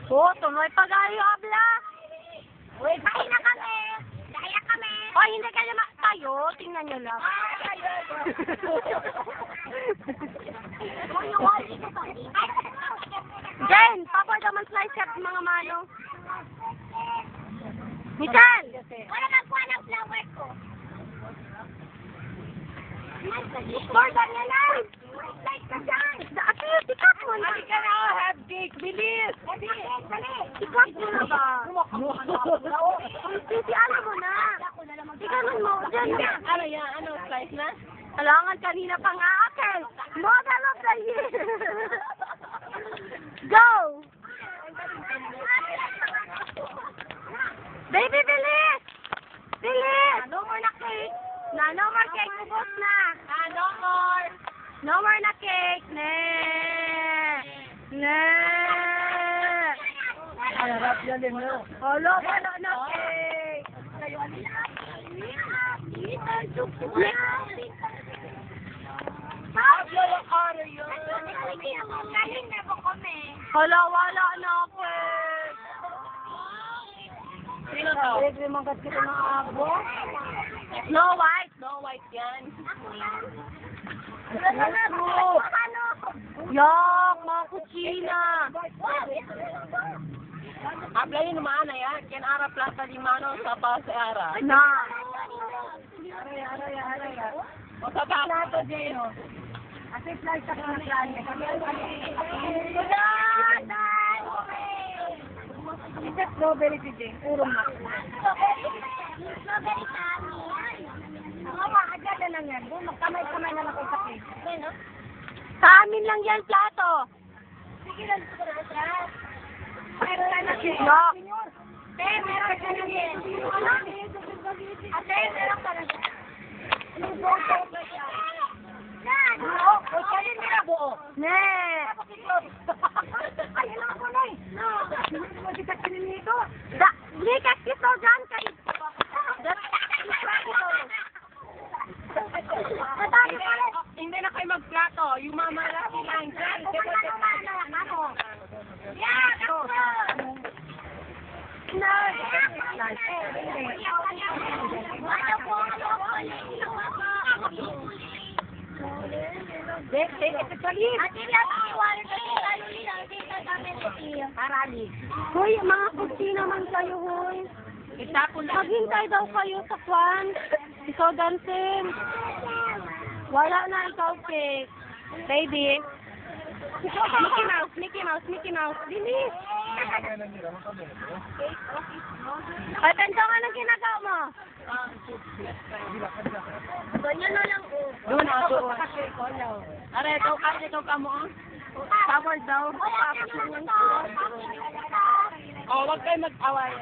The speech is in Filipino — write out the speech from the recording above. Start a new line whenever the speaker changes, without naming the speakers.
Oo, tuloy pa kayo, abla.
Uy, kain na kami. Kaya kami.
O, hindi kayo tayo. Tingnan nyo lang. Jen, papa naman slice up mga manong. Michelle!
Wala magkuha ng flower ko.
Gordon na lang!
Like ka dyan.
Ate, tikat mo na.
Halika na, have cake, bilis. Dali.
Tikat mo na ba? Si ano mo na. Ikanon mo. Jen na.
Ano yan? Ano, slice na?
Alangan kanina pa nga, Akel. Model of the year. Go! Baby, bilis! Bilis!
No more na cake.
No more cake. Ubus na.
No more.
No more na cake. Ne. Ne.
Harap yan din, no?
Holo, wala na cake. Hala, wala na cake.
Sino to?
Mangkat kita ng abo. Snow White.
Snow White yan.
Yak, mga kutsina.
Habla yun naman na yan. Ken ara plata di mano sa base ara.
Na.
O sa plato
Jeno. Ate fly sa kanila. Ito strawberry si Jane. Urong na.
Strawberry sa amin.
Mga agad na lang yan. Magkamay-kamay na lang kayo sa cake. Sa amin lang yan, plato.
Sige lang ito na siya.
Meron na cake.
Meron ka na din. Ate, meron ka na din. Yan. O, kayo nila buo.
Ne.
Ayun ako na eh. No.
Likas ito dyan kayo.
Hindi na kayo magplato. Yung mamalaki lang. Yan.
Hoy, mga kusi naman kayo, hoy. Maghintay daw kayo sa kwan. Ikaw, dancing. Wala na ikaw, cake. Baby. Mickey Mouse. Bilis. Atento ka ng ginagawa mo.
Ganyan na lang oh.
Doon ako.
Are, ikaw ka mo.
Power daw.
Oh, wag kayo mag-away.